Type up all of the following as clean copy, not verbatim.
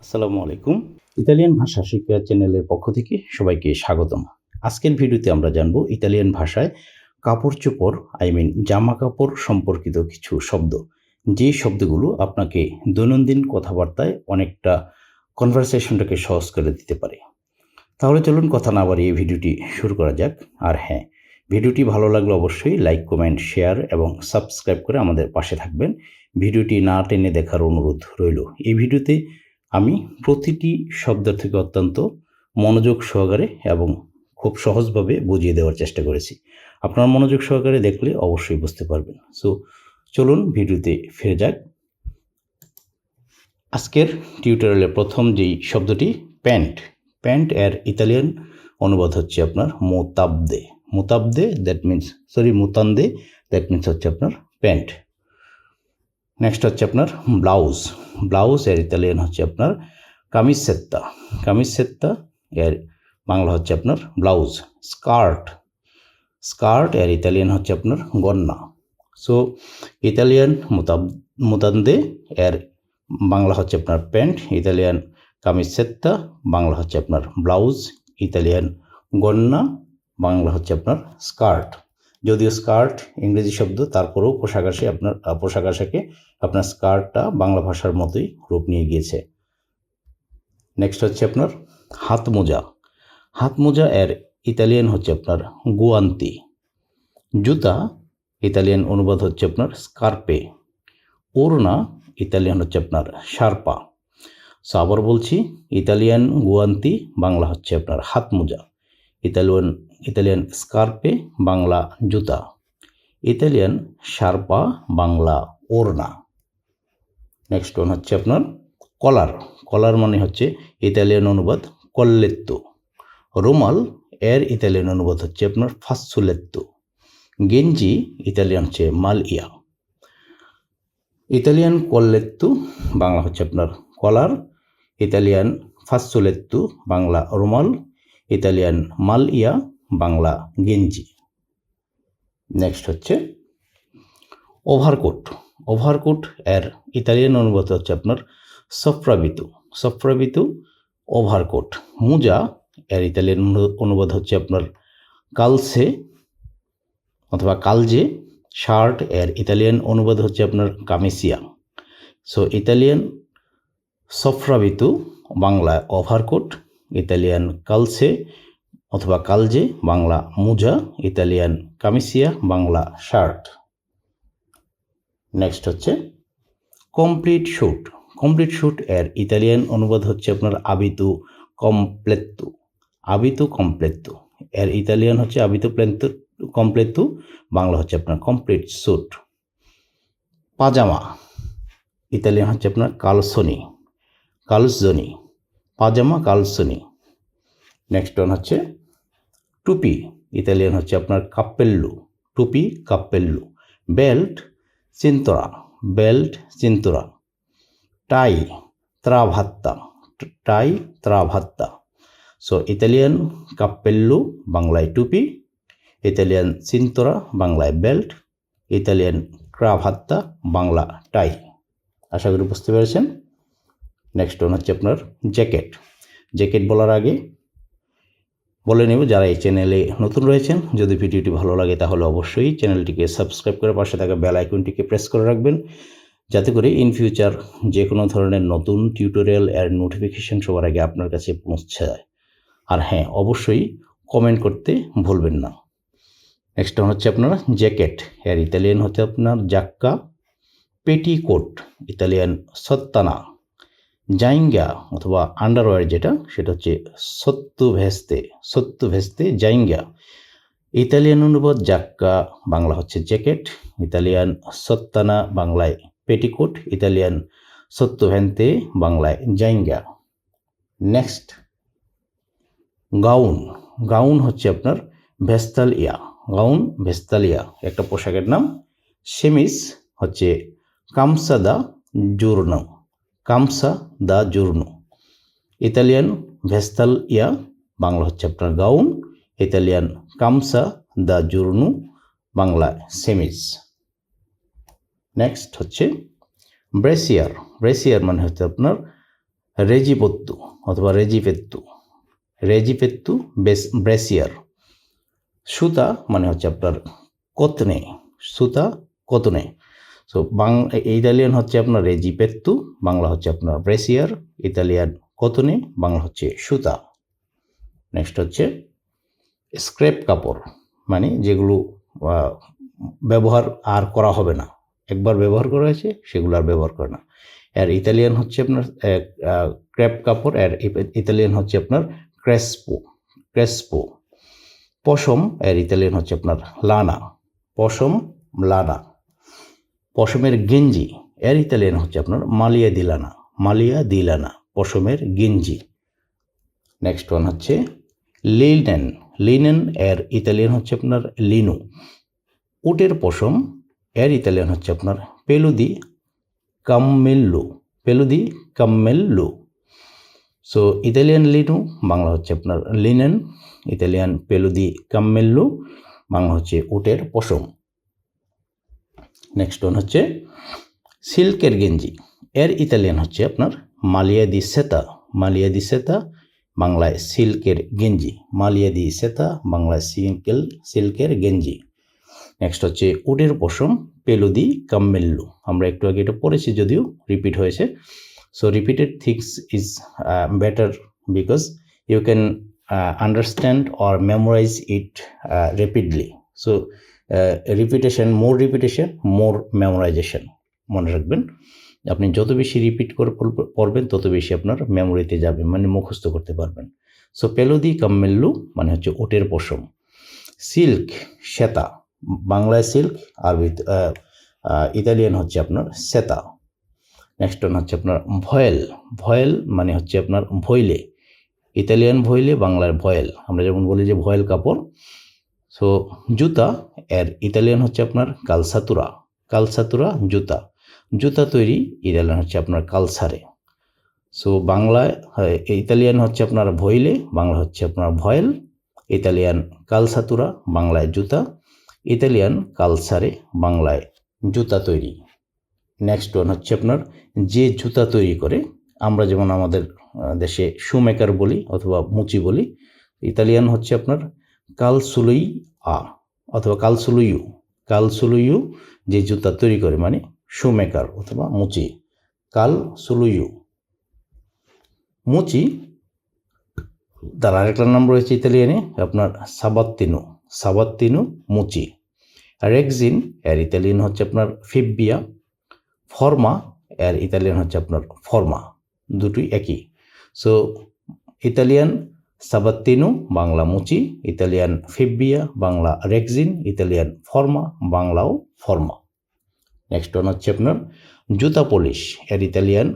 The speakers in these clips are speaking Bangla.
আসসালামু আলাইকুম। ইতালিয়ান ভাষা শিক্ষা চ্যানেলের পক্ষ থেকে সবাইকে স্বাগতম। আজকের ভিডিওতে আমরা জানবো ইতালিয়ান ভাষায় কাপড়-চোপড় জামা কাপড় সম্পর্কিত কিছু শব্দ। যে শব্দগুলো আপনাকে দৈনন্দিন কথাবার্তায় অনেকটা কনভারসেশনটাকে সহজ করে দিতে পারে। তাহলে চলুন কথা না বাড়িয়ে ভিডিওটি শুরু করা যাক। আর হ্যাঁ, ভিডিওটি ভালো লাগলে অবশ্যই লাইক, কমেন্ট, শেয়ার এবং সাবস্ক্রাইব করে আমাদের পাশে থাকবেন। ভিডিওটি না টেনে দেখার অনুরোধ রইল। এই ভিডিওতে আমি প্রতিটি শব্দ থেকে অত্যন্ত মনোযোগ সহকারে এবং খুব সহজভাবে বুঝিয়ে দেওয়ার চেষ্টা করেছি। আপনারা মনোযোগ সহকারে দেখলে অবশ্যই বুঝতে পারবেন। সো চলুন ভিডিওতে ফিরে যাক। আজকের টিউটোরিয়ালের প্রথম যেই শব্দটি প্যান্ট। প্যান্ট এর ইতালিয়ান অনুবাদ হচ্ছে আপনার মোতাবদে। মুতান্দে দ্যাট মিনস হচ্ছে আপনার প্যান্ট। নেক্সট হচ্ছে আপনার ব্লাউজ। ব্লাউজ এর ইতালিয়ান হচ্ছে আপনার কামিসেত্তা। কামিসেত্তা এর বাংলা হচ্ছে আপনার ব্লাউজ। স্কার্ট। স্কার্ট এর ইতালিয়ান হচ্ছে আপনার গন্না। সো ইতালিয়ান মুতান্দে এর বাংলা হচ্ছে আপনার প্যান্ট, ইতালিয়ান কামিসেত্তা বাংলা হচ্ছে আপনার ব্লাউজ, ইতালিয়ান গন্না বাংলা হচ্ছে আপনার স্কার্ট। যদিও স্কার্ট ইংরেজি শব্দ, তারপরেও পোশাক আশাকে আপনার স্কার্টটা বাংলা ভাষার মতোই রূপ নিয়ে গিয়েছে। নেক্সট হচ্ছে আপনার হাত মোজা। হাত মোজা এর ইতালিয়ান হচ্ছে আপনার গুয়ান্তি। জুতা ইতালিয়ান অনুবাদ হচ্ছে আপনার স্কার্পে। ওড়না ইতালিয়ান হচ্ছে আপনার শার্পা। সো আবার বলছি, ইতালিয়ান গুয়ান্তি বাংলা হচ্ছে আপনার হাত মোজা, ইতালিয়ান স্কার্পে বাংলা জুতা, ইতালিয়ান শার্পা বাংলা ওড়না। নেক্সট ওয়ান হচ্ছে আপনার কলার। কলার মানে হচ্ছে ইতালিয়ান অনুবাদ কল্লেত্তো। রুমাল এর ইতালিয়ান অনুবাদ হচ্ছে আপনার ফাসুলেত্তো। গেঞ্জি ইতালিয়ান হচ্ছে মালইয়া। ইতালিয়ান কল্লেত্তো বাংলা হচ্ছে আপনার কলার, ইতালিয়ান ফাসুলেত্তো বাংলা রুমাল, ইতালিয়ান মালইয়া বাংলা গেঞ্জি। নেক্সট হচ্ছে ওভারকোট। ওভারকোট এর ইতালিয়ান অনুবাদ হচ্ছে আপনার সফ্রাবিতু। সফ্রাবিতু ওভারকোট। মোজা এর ইতালিয়ান অনুবাদ হচ্ছে আপনার কালসে অথবা কালজে। শার্ট এর ইতালিয়ান অনুবাদ হচ্ছে আপনার কামিসিয়া। সো ইতালিয়ান সফ্রাবিতু বাংলা ওভারকোট, ইতালিয়ান কালসে অথবা কালজে বাংলা মোজা, ইতালিয়ান কামিসিয়া বাংলা শার্ট। নেক্সট হচ্ছে কমপ্লিট স্যুট। কমপ্লিট স্যুট এর ইতালিয়ান অনুবাদ হচ্ছে আপনার আবিতু কমপ্লেত্তু। আবিতু কমপ্লেত্তু এর ইতালিয়ান হচ্ছে আবিতু কমপ্লেত্তু বাংলা হচ্ছে আপনার কমপ্লিট স্যুট। পাজামা ইতালিয়ান হচ্ছে আপনার কালসোনি। কালজোনি। পাজামা কালসোনি। নেক্সট ওয়ান হচ্ছে টুপি। ইতালিয়ান হচ্ছে আপনার কাপ্পেল্লু। টুপি কাপ্পেল্লু। বেল্ট চিন্তরা। বেল্ট চিন্তরা। টাই ত্রাভাত্তা। টাই ত্রাভাত্তা। সো ইতালিয়ান কাপ্পেল্লু বাংলায় টুপি, ইতালিয়ান চিন্তরা বাংলায় বেল্ট, ইতালিয়ান ক্রাভাত্তা বাংলা টাই। আশা করি বুঝতে পেরেছেন। নেক্সট ওয়ান হচ্ছে আপনার জ্যাকেট। জ্যাকেট বলার আগে বলে নেব, যারা এই চ্যানেলে নতুন রয়েছেন, যদি ভিডিওটি ভালো লাগে তাহলে অবশ্যই চ্যানেলটিকে সাবস্ক্রাইব করে পাশে থাকা বেল আইকনটিকে প্রেস করে রাখবেন, যাতে করে ইন ফিউচার যে কোনো ধরনের নতুন টিউটোরিয়াল এর নোটিফিকেশন সবার আগে আপনার কাছে পৌঁছে যায়। আর হ্যাঁ, অবশ্যই কমেন্ট করতে ভুলবেন না। নেক্সট হচ্ছে আপনার জ্যাকেট এর ইতালিয়ান হচ্ছে আপনার জাক্কা। Petticoat Italian সত্তানা। জাইঙ্গা অথবা আন্ডারওয়্যার যেটা, সেটা হচ্ছে সত্তু ভেস্তে জাইঙ্গা। ইতালিয়ান অনুবাদ জাক্কা বাংলা হচ্ছে জ্যাকেট, ইতালিয়ান সত্তানা বাংলায় পেটিকোট, ইতালিয়ান সত্তুভেন্তে বাংলায় জাইঙ্গা। Next gown. গাউন হচ্ছে আপনার ভেস্তালিয়া। গাউন ভেস্তালিয়া একটা পোশাকের নাম। সেমিস হচ্ছে কামসা দা জুর্নো। কামসা দা জুর্নো। ইতালিয়ান ভেস্তালিয়া বাংলা হচ্ছে আপনার গাউন, ইতালিয়ান কামসা দা জুর্নো বাংলা সেমিস। নেক্সট হচ্ছে ব্রেসিয়ার। ব্রেসিয়ার মানে হচ্ছে আপনার রেজিপত্তু অথবা রেজিপেত্তু, রেজিপেত্তু ব্রেসিয়ার। সুতা মানে হচ্ছে আপনার কতনে, সুতা কতনে। সো ইতালিয়ান হচ্ছে আপনার রেজিপেত্তু, বাংলা হচ্ছে আপনার ব্রেসিয়ার, ইতালিয়ান কতনে, বাংলা হচ্ছে সুতা। নেক্সট হচ্ছে স্ক্র্যাপ কাপড়, মানে যেগুলো ব্যবহার আর করা হবে না, একবার ব্যবহার করা হয়েছে সেগুলো আর ব্যবহার করে না। আর ইতালিয়ান হচ্ছে আপনার ক্র্যাপ কাপড়, আর ইতালিয়ান হচ্ছে আপনার ক্রেসপো, ক্রেসপো। পশম এর ইতালিয়ান হচ্ছে আপনার লানা, পশম লানা। পশমের গেঞ্জি এর ইতালিয়ান হচ্ছে আপনার মালিয়া দি লানা, মালিয়া দি লানা, পশমের গেঞ্জি। নেক্সট ওয়ান হচ্ছে লিনেন, লিনেন এর ইতালিয়ান হচ্ছে আপনার লিনু। উটের পশম এর ইতালিয়ান হচ্ছে আপনার পেলুদি কাম্মেল্লু, পেলুদি কাম্মেল্লু। সো ইতালিয়ান লিনু বাংলা হচ্ছে আপনার লিনেন, ইতালিয়ান পেলুদি কাম্মেল্লু, বাংলা হচ্ছে উটের পশম। নেক্সট ওয়ান হচ্ছে সিল্কের গেঞ্জি এর ইতালিয়ান হচ্ছে আপনার মালিয়া দি সেতা, মালিয়া দি সেতা, বাংলায় সিল্কের গেঞ্জি, মালিয়া দি সেতা, বাংলায় সিল্কের গেঞ্জি। নেক্সট হচ্ছে উটের পশম পেলুদি কাম্মেল্লু, আমরা একটু আগে এটা পড়েছি যদিও রিপিট হয়েছে। So repeated things is better because you can understand or memorise it rapidly. So repetition, more memorisation, মনে রাখবেন। আপনি যত বেশি রিপিট করে পড়বেন তত বেশি আপনার মেমোরিতে যাবে, মানে মুখস্থ করতে পারবেন। সো পেলুদি কাম্মেল্লু মানে হচ্ছে উটের পশম। সিল্ক শ্বেতা, বাংলায় সিল্ক, আরবি ইতালিয়ান হচ্ছে আপনার সেতা। নেক্সট ওয়ান হচ্ছে আপনার ভয়েল, ভয়েল মানে হচ্ছে আপনার ভয়েলে, ইতালিয়ান ভয়েলে, বাংলার ভয়েল। আমরা যেমন বলি যে ভয়েল কাপড়। সো জুতা এর ইতালিয়ান হচ্ছে আপনার কালসাতুরা, কালসাতুরা জুতা। জুতা তৈরি ইতালিয়ান হচ্ছে আপনার কালসারে। সো বাংলায় ইতালিয়ান হচ্ছে আপনার ভয়েলে, বাংলা হচ্ছে আপনার ভয়েল, ইতালিয়ান কালসাতুরা, বাংলায় জুতা, ইতালিয়ান কালসারে, বাংলায় জুতা তৈরি। নেক্সট ওয়ান হচ্ছে আপনার যে জুতা তৈরি করে, আমরা যেমন আমাদের দেশে শু মেকার বলি অথবা মুচি বলি, ইতালিয়ান হচ্ছে আপনার কালসুলুই আ অথবা কালসুলুইউ, কালসুলুইউ যে জুতা তৈরি করে মানে শু মেকার অথবা মুচি, কালসুলুইউ। মুচি তার আরেকটা নাম রয়েছে ইতালিয়ানে আপনার সাবাত্তিনু, সাবাত্তিনু মুচি। রেক্সিন এর ইতালিয়ান হচ্ছে আপনার ফিব্বিয়া। ফর্মা এর ইতালিয়ান হচ্ছে আপনার ফর্মা, দুটোই একই। সো ইতালিয়ান সাবাত্তিনু, বাংলা মুচি, ইতালিয়ান ফিব্বিয়া, বাংলা রেক্সিন, ইতালিয়ান ফর্মা, বাংলাও ফর্মা। নেক্সট ওয়ান হচ্ছে আপনার জুতা পলিশ এর ইতালিয়ান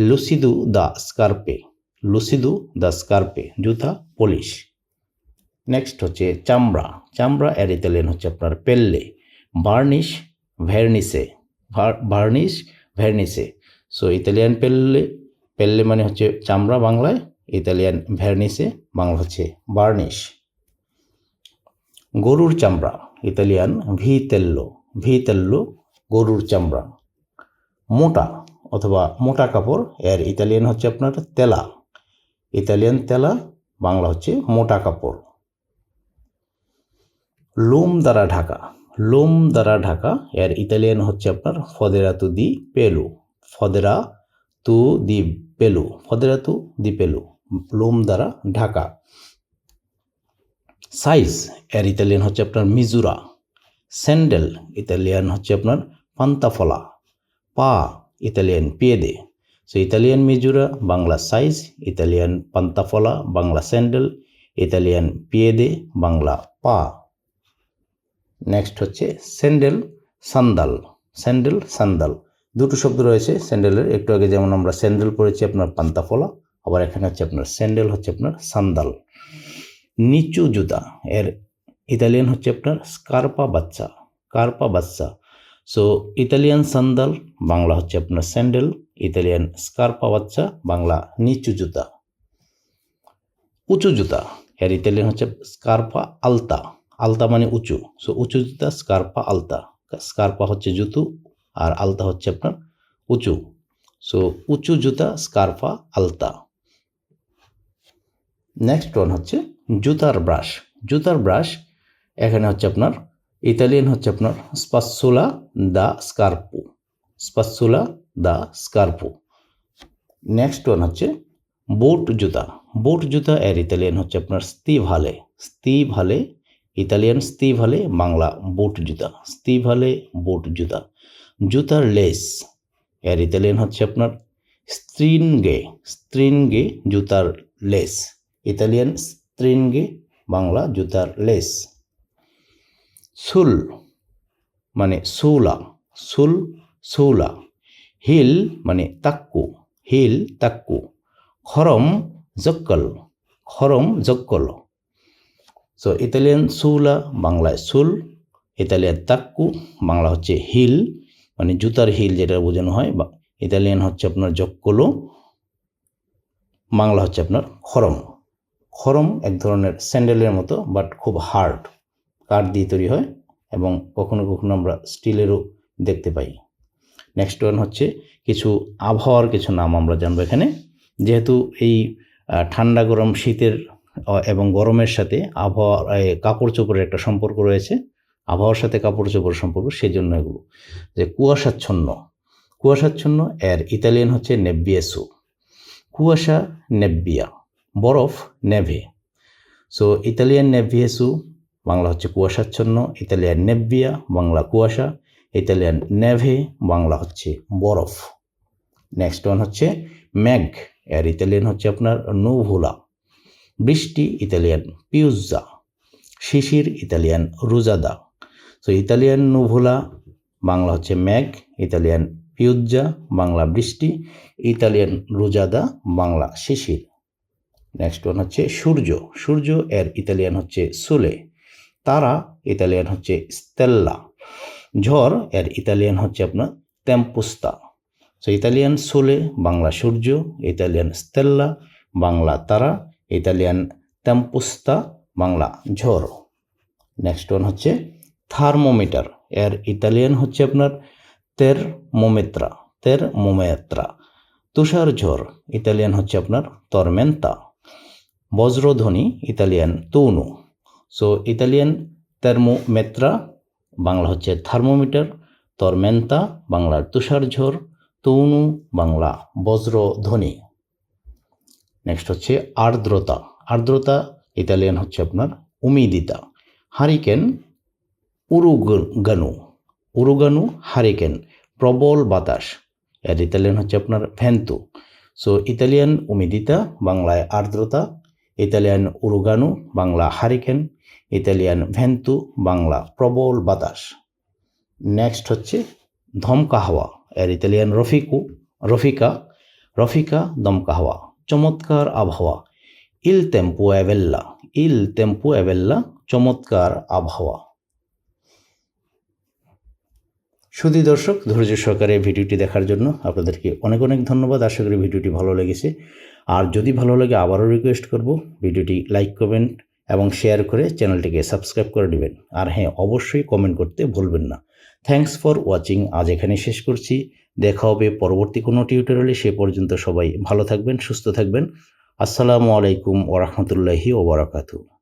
লুসিদু দা স্কার্পে, লুসিদু দা স্কার্পে, জুতা পলিশ। নেক্সট হচ্ছে চামড়া, চামড়া এর ইতালিয়ান হচ্ছে আপনার পেল্লে। বার্নিশ ভের্নিসে, বার্নিশ ভের্নিসে। সো ইতালিয়ান পেল্লে, পেল্লে মানে হচ্ছে চামড়া বাংলায়, ইতালিয়ান ভের্নিসে, বাংলা হচ্ছে বার্নিশ। গরুর চামড়া ইতালিয়ান ভিতেল্লো, ভিতেল্লো গরুর চামড়া। মোটা অথবা মোটা কাপড় এর ইতালিয়ান হচ্ছে আপনার তেলা, ইতালিয়ান তেলা, বাংলা হচ্ছে মোটা কাপড়। লোম দ্বারা ঢাকা, লোম দ্বারা ঢাকা এর ইতালিয়ান হচ্ছে আপনার ফদেরাতু দি পেলু, ফদেরাতু দি পেলু, ফদেরাতু দি পেলু, লোম দ্বারা ঢাকা। সাইজ এর ইতালিয়ান হচ্ছে আপনার মিজুরা। স্যান্ডেল ইতালিয়ান হচ্ছে আপনার পান্তাফলা। পা ইতালিয়ান পিয়েদে। সো ইতালিয়ান মিজুরা, বাংলা সাইজ, ইতালিয়ান পান্তাফলা, বাংলা স্যান্ডেল, ইতালিয়ান পিয়েদে, বাংলা পা। নেক্সট হচ্ছে স্যান্ডেল সান্দাল, স্যান্ডেল সান্দাল, দুটো শব্দ রয়েছে স্যান্ডেলের। একটু আগে যেমন আমরা স্যান্ডেল পড়েছি আপনার পান্তাফলা, আবার এখানে হচ্ছে আপনার স্যান্ডেল হচ্ছে আপনার সান্দাল। নিচু জুতা এর ইতালিয়ান হচ্ছে আপনার স্কার্পা বাচ্চা, কার্পা বাচ্চা। সো ইতালিয়ান সান্দাল, বাংলা হচ্ছে আপনার স্যান্ডেল, ইতালিয়ান স্কার্পা বাচ্চা, বাংলা নিচু জুতা। উঁচু জুতা এর ইতালিয়ান হচ্ছে স্কার্পা আলতা, আলতা মানে উঁচু। সো উঁচু জুতা স্কার্পা আলতা, স্কার্পা হচ্ছে জুতো আর আলতা হচ্ছে আপনার উঁচু। সো উঁচু জুতা স্কারফা আলতা। নেক্সট ওয়ান হচ্ছে জুতার ব্রাশ। জুতার ব্রাশ এখানে হচ্ছে আপনার ইতালিয়ান হচ্ছে আপনার স্পাসুলা দা স্কার্পো। স্পাসুলা দা স্কার্পো। নেক্সট ওয়ান হচ্ছে বুট জুতা। বুট জুতা এর ইতালিয়ান হচ্ছে আপনার স্তিভালে। স্তিভালে ইতালিয়ান স্তিভালে, বাংলা বুট জুতা। স্তিভালে বুট জুতা। জুতার লেস এর ইতালিয়ান হচ্ছে আপনার স্ট্রিনগে। স্ট্রিনগে জুতার লেস, ইতালিয়ান স্ট্রিনগে, বাংলা জুতার লেস। সুল মানে সৌলা। সুল সৌলা। হিল মানে তাক্কু। হিল তাক্কু। খরম জক্কল। খরম জক্কল। সো ইতালিয়ান সৌলা, বাংলায় সুল, ইতালিয়ান তাক্কু, বাংলা হচ্ছে হিল, মানে জুতার হিল যেটা বোঝানো হয়, বা ইতালিয়ান হচ্ছে আপনার জক্কলো, বাংলা হচ্ছে আপনার খরম। খরম এক ধরনের স্যান্ডেলের মতো, বাট খুব হার্ড, কাঠ দিয়ে তৈরি হয় এবং কখনো কখনো আমরা স্টিলেরও দেখতে পাই। নেক্সট ওয়ান হচ্ছে কিছু আবহাওয়ার কিছু নাম আমরা জানবো এখানে। যেহেতু এই ঠান্ডা গরম শীতের এবং গরমের সাথে আবহাওয়া কাপড় চোপড়ের একটা সম্পর্ক রয়েছে, আবহাওয়ার সাথে কাপড় চোপড়ের সম্পর্ক, সেই জন্য এগুলো। যে কুয়াশাচ্ছন্ন। কুয়াশাচ্ছন্ন এর ইতালিয়ান হচ্ছে নেব্বিয়েসো। কুয়াশা নেব্বিয়া। বরফ নেভে। সো ইতালিয়ান নেভিয়েসু, বাংলা হচ্ছে কুয়াশাচ্ছন্ন, ইতালিয়ান নেব্বিয়া, বাংলা কুয়াশা, ইতালিয়ান নেভে, বাংলা হচ্ছে বরফ। নেক্সট ওয়ান হচ্ছে ম্যাগ এর ইতালিয়ান হচ্ছে আপনার নুভোলা। বৃষ্টি ইতালিয়ান পিউজ্জা। শিশির ইতালিয়ান রুজাদা। সো ইতালিয়ান নুভোলা, বাংলা হচ্ছে ম্যাগ, ইতালিয়ান পিউজ্জা, বাংলা বৃষ্টি, ইতালিয়ান রুজাদা, বাংলা শিশির। নেক্সট ওয়ান হচ্ছে সূর্য। সূর্য এর ইতালিয়ান হচ্ছে সোলে। তারা ইতালিয়ান হচ্ছে স্তেল্লা। ঝড় এর ইতালিয়ান হচ্ছে আপনার টেম্পুস্তা। সো ইতালিয়ান সোলে, বাংলা সূর্য, ইতালিয়ান স্তেল্লা, বাংলা তারা, ইতালিয়ান টেম্পুস্তা, বাংলা ঝড়। নেক্সট ওয়ান হচ্ছে থার্মোমিটার এর ইতালিয়ান হচ্ছে আপনার তেরমোমেত্রা। তেরমোমেত্রা। তুষার ঝড় ইতালিয়ান হচ্ছে আপনার তরমেন্তা। বজ্রধ্বনি ইতালিয়ান তুনো। সো ইতালিয়ান তেরমোমেত্রা, বাংলা হচ্ছে থার্মোমিটার, তরমেন্তা, বাংলার তুষার ঝড়, তুনু, বাংলা বজ্রধ্বনি। নেক্সট হচ্ছে আর্দ্রতা। আর্দ্রতা ইতালিয়ান হচ্ছে আপনার উমিদিতা। হারিকেন উরুগানু। উরুগানু হারিকেন, প্রবল বাতাস, এর ইতালিয়ান হচ্ছে আপনার ভেন্তো। সো ইতালিয়ান উমিদিতা, বাংলায় আর্দ্রতা, ইতালিয়ান উরুগানু, বাংলা হারিকেন, ইতালিয়ান ভেন্তো, বাংলা প্রবল বাতাস। নেক্সট হচ্ছে ধমকা হাওয়া এর ইতালিয়ান রফিকা। রফিকা দমকা হাওয়া, চমৎকার আবহাওয়া। ইল টেম্পো অ্যাভেল্লা। ইল টেম্পো অ্যাভেল্লা, চমৎকার আবহাওয়া। সুধী দর্শক, ধৈর্য সহকারে ভিডিওটি দেখার জন্য আপনাদেরকে অনেক অনেক ধন্যবাদ। আশা করি ভিডিওটি ভালো লেগেছে। আর যদি ভালো লাগে আবারও রিকোয়েস্ট করব, ভিডিওটি লাইক করবেন এবং শেয়ার করে চ্যানেলটিকে সাবস্ক্রাইব করে নেবেন। আর হ্যাঁ, অবশ্যই কমেন্ট করতে ভুলবেন না। Thanks for watching. আজ এখানে শেষ করছি। দেখা হবে পরবর্তী কোনো টিউটোরিয়ালে। সে পর্যন্ত সবাই ভালো থাকবেন, সুস্থ থাকবেন। আসসালামু আলাইকুম ওয়া রাহমাতুল্লাহি ওয়া বারাকাতুহু।